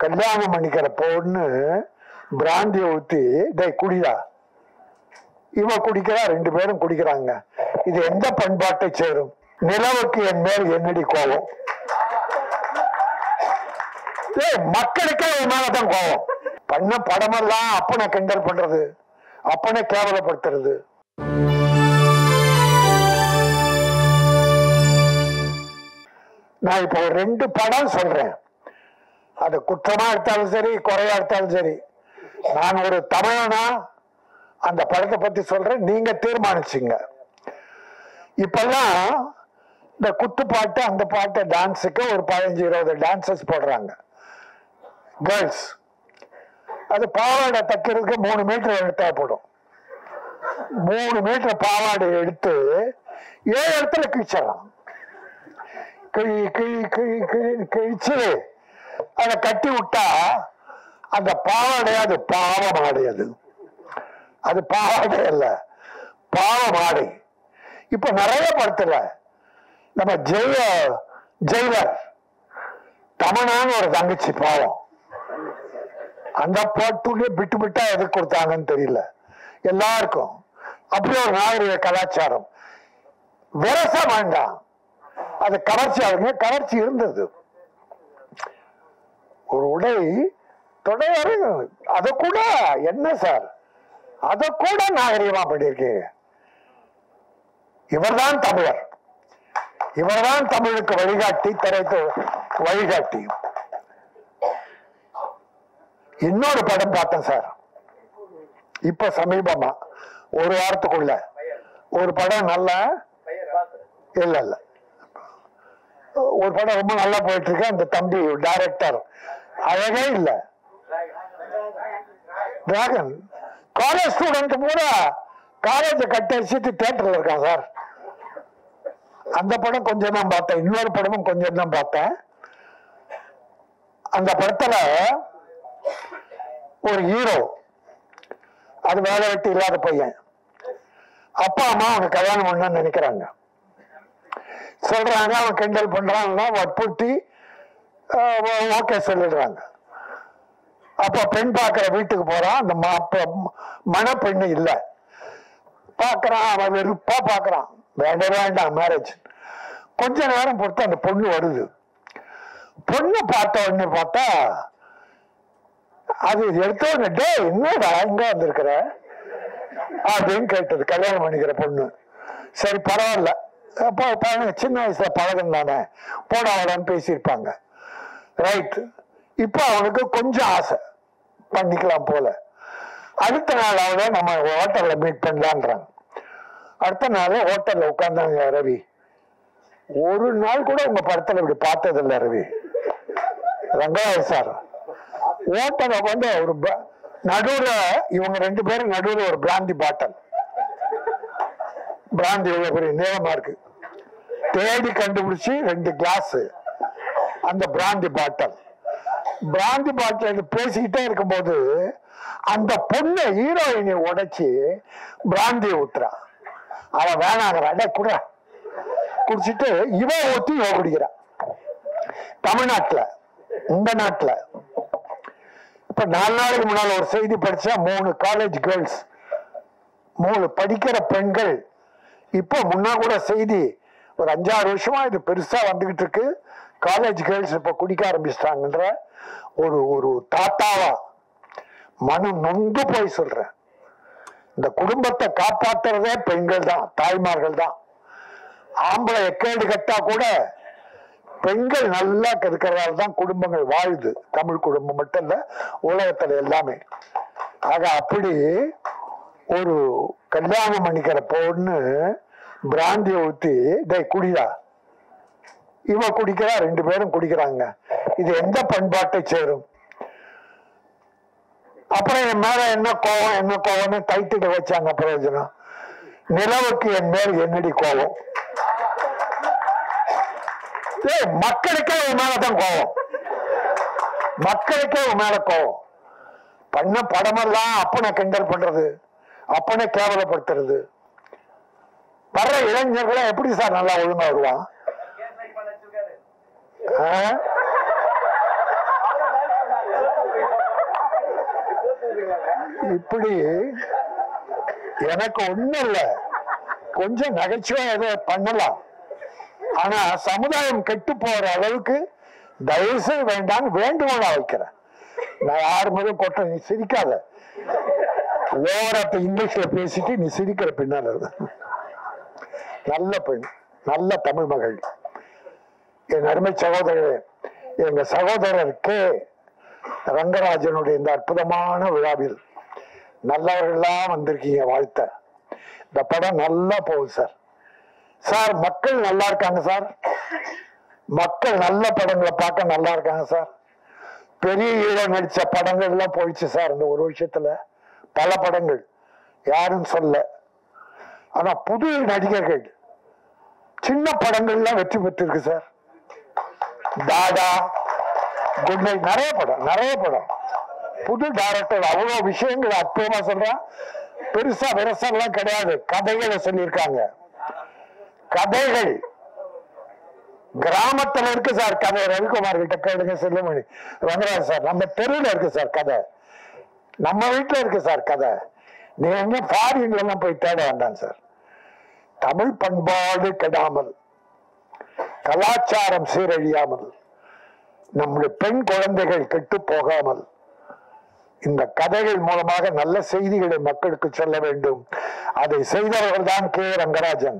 கல்யாணம் பண்ணிக்கிற பொண்ணு பிராந்தியை ஊத்தி டேய் குடிடா, இவ குடிக்கிறா, ரெண்டு பேரும் குடிக்கிறாங்க. இது எந்த பண்பாட்டை சேரும்? நிலவுக்கு என் மேல் என்னடி கோபம்? மக்களுக்கே மேலதான் கோபம். பண்ண படமெல்லாம் அப்பனை கிண்டல் பண்றது, அப்பனை கேவலப்படுத்துறது. நான் இப்போ ஒரு 2 படம் சொல்றேன். அது குற்றமா எடுத்தாலும் சரி, குறையா எடுத்தாலும் சரி, நான் ஒரு தமிழனா அந்த படத்தை பத்தி சொல்றேன், நீங்க தீர்மானிச்சுங்க. இப்பெல்லாம் இந்த குத்து பாட்டு அந்த பாட்டு டான்ஸுக்கு ஒரு 15-20 டான்சஸ் போடுறாங்க கேர்ள்ஸ். அது பாவாடை தைக்கிறதுக்கு 3 மீட்டர் எடுத்தா போடும். 3 மீட்டர் பாவாடை எடுத்து 7 இடத்துல கிழிச்சிடலாம். கிழிச்சு அதை கட்டி விட்டா அந்த பாவாடை அது பாவமாடை. அது பாவாடை அல்ல, பாவமாடை. இப்ப நிறைய படத்துல நம்ம ஜெயிலர் தமனான்னு ஒரு தங்கச்சி பாவம், அந்த பாட்டுலயே விட்டு விட்டா எதுக்கு கொடுத்தாங்கன்னு தெரியல எல்லாருக்கும். அப்படி ஒரு நாகரிக கலாச்சாரம் விரச வேண்டாம். அது கவர்ச்சி, ஆகுங்க கவர்ச்சி இருந்தது. ஒரு உடை தொடர் அத கூட என்ன சார், அத கூட நாகரிகமா பண்ணியிருக்கீங்க. இவர்தான் தமிழர், இவர்தான் தமிழுக்கு வழிகாட்டி, திரைக்கு வழிகாட்டி. இன்னொரு படம் பார்த்தேன் சார் இப்ப சமீபமா, ஒரு வாரத்துக்குள்ள ஒரு படம். நல்லா இல்ல ஒரு படம் ரொம்ப நல்லா போயிட்டு இருக்கு. அந்த தம்பி டைரக்டர் அழகே இல்ல. டிராகன் காலேஜ் ஸ்டூடெண்ட் பூரா காலேஜ் கட்டடிச்சுட்டு தியேட்டர்ல இருக்கான் சார். அந்த படம் கொஞ்சம் தான் பார்த்தேன். இன்னொரு படமும் கொஞ்சம் தான் பார்த்தேன். அந்த படத்துல ஒரு ஹீரோ, அது வேலை வெட்டி இல்லாத பையன், அப்பா அம்மா அவங்க கல்யாணம் பண்ணு நினைக்கிறாங்க. சொல்றாங்க, அவன் கிண்டல் பண்றாங்கன்னா வற்புறுத்தி ஓகே சொல்லிடுறாங்க. அப்ப பெண் பார்க்கிற வீட்டுக்கு போறான். அந்த மணப்பெண்ணு இல்ல. பாக்குறான், அவன் வெறுப்பா பாக்குறான், வேண்டாம் மேரேஜ். கொஞ்ச நேரம் பொறுத்து அந்த பொண்ணு வருது. பொண்ணு பார்த்த உடனே பார்த்தா அது எடுத்த உடனே டே என்னடா இங்க வந்திருக்கிற அப்படின்னு கேட்டது கல்யாணம் பண்ணிக்கிற பொண்ணு. சரி பரவாயில்ல, சின்ன வயசுல பழகம் தானே, போடான்னு பேசியிருப்பாங்க. ரைட். இப்ப அவனுக்கு கொஞ்சம் ஆசை, பண்ணிக்கலாம் போல. அடுத்த நாள் அவளை நம்ம ஹோட்டல்ல மீட் பண்ணலான்றாங்க. அடுத்த நாள் ஹோட்டல்ல உட்கார்ந்தாங்க. ரவி, ஒரு நாள் கூட உங்க படத்துல இப்படி பார்த்தது இல்லை ரவி. ரங்கராஜ் சார் ஹோட்டல்ல உட்காந்து ஒரு நடுவுல, இவங்க 2 பேரும் நடுவுல ஒரு பிராந்தி பாட்டில், பிராந்தி இவ்வளவு பெரிய நீளமா இருக்கு, தேடி கண்டுபிடிச்சு 2 கிளாஸ் அந்த பிராந்தி பாட்டில் பேசிக்கிட்டே இருக்கும்போது அந்த பொண்ணு ஹீரோயினை உடைச்சு பிராந்தியை ஊத்துறா. அவன் வேணாங்கிறா, கூட குடிச்சிட்டு இவன் ஊத்தி இவ குடிக்கிறான். தமிழ்நாட்டுல, இந்த நாட்டுல இப்ப 4 நாளைக்கு முன்னால ஒரு செய்தி படிச்சா, 3 காலேஜ் கேர்ள்ஸ், 3 படிக்கிற பெண்கள். இப்போ முன்னா கூட செய்தி, ஒரு 5-6 வருஷமா இது பெருசா வந்துகிட்டு இருக்கு. காலேஜ் கேர்ள்ஸ் இப்ப குடிக்க ஆரம்பிச்சிட்டாங்கன்ற ஒரு தாத்தாவா மனம் நொந்து போய் சொல்றேன். இந்த குடும்பத்தை காப்பாற்றுறதே பெண்கள் தான், தாய்மார்கள் தான். ஆம்பளை எக்கேடு கட்டா கூட பெண்கள் நல்லா இருக்கிறதால தான் குடும்பங்கள் வாழுது. தமிழ் குடும்பம் மட்டும் இல்ல, உலகத்துல எல்லாமே. ஆக அப்படி ஒரு கல்யாணம் பண்ணிக்கிற பொண்ணு பிராந்தியை ஊத்தி டேய் குடிடா, இவ குடிக்கிறா, 2 பேரும் குடிக்கிறாங்க. இது எந்த பண்பாட்டை சேரும்? அப்புறம் என் மேல என்ன கோவம்னு டைட்டில் வச்சாங்க. பிரயோஜனம், நிலவுக்கு என் மேல் என்னடி கோபம்? மக்களுக்கே உன் மேலதான் கோபம், மக்களுக்கே உன் மேல கோபம். பண்ண படமெல்லாம் அப்பனை கிண்டல் பண்றது, அப்பனை கேவலப்படுத்துறது. வர்ற இளைஞர்களை எப்படி சார் நல்லா ஒழுங்கா வருவான்? இப்படி எனக்கு ஒண்ணும் இல்ல, கொஞ்சம் நகைச்சுவை எதை பண்ணலாம். ஆனா சமுதாயம் கெட்டு போற அளவுக்கு தயவுசெய்து வேண்டாம் வேண்டுகோளா வைக்கிறேன். நான் யாரு முதல் கொட்ட, நீ சிரிக்காத, ஓவராட்ட இங்கிலீஷ்ல பேசிட்டு நீ சிரிக்கிற பின்னால. நல்ல பெண், நல்ல தமிழ் மகள், என் அருமை சகோதரர், எங்க சகோதரர் கே ரங்கராஜனுடைய இந்த அற்புதமான விழாவில் நல்லவர்கள்லாம் வந்திருக்கீங்க, வாழ்த்த. இந்த படம் நல்லா போகுது சார். சார் மக்கள் நல்லா இருக்காங்க சார், மக்கள் நல்ல படங்களை பார்க்க நல்லா இருக்காங்க சார். பெரிய ஹீரோ நடிச்ச படங்கள் எல்லாம் போயிடுச்சு சார் இந்த ஒரு விஷயத்துல, பல படங்கள் யாரும் சொல்ல. ஆனா புது நடிகர்கள் சின்ன படங்கள்லாம் வெற்றி பெற்றிருக்கு சார். தாடா, குட் நைட், நிறைய படம் புது டைரக்டர் அவ்வளவு விஷயங்கள் அற்புதமா சொல்றான். பெருசா விரசம்லாம் கிடையாது, கதைகளை சொல்லியிருக்காங்க. கதைகள் கிராமத்துல இருக்கு சார் கதை. ரவிக்குமார் கிட்ட கேளுங்க, செல்லுமணி, ரங்கராஜ் சார், நம்ம தெருவில் இருக்கு சார் கதை, நம்ம வீட்டுல இருக்கு சார் கதை. நீங்க எங்க ஃபாரின்ல எல்லாம் போய் தேட வேண்டாம் சார். தமிழ் பண்பாடு கெடாமல், கலாச்சாரம் சீரழியாமல், நம்முடைய பெண் குழந்தைகள் கெட்டு போகாமல் இந்த கதைகள் மூலமாக நல்ல செய்திகளை மக்களுக்கு சொல்ல வேண்டும். அதை செய்தவர்கள் தான் கே ரங்கராஜன்.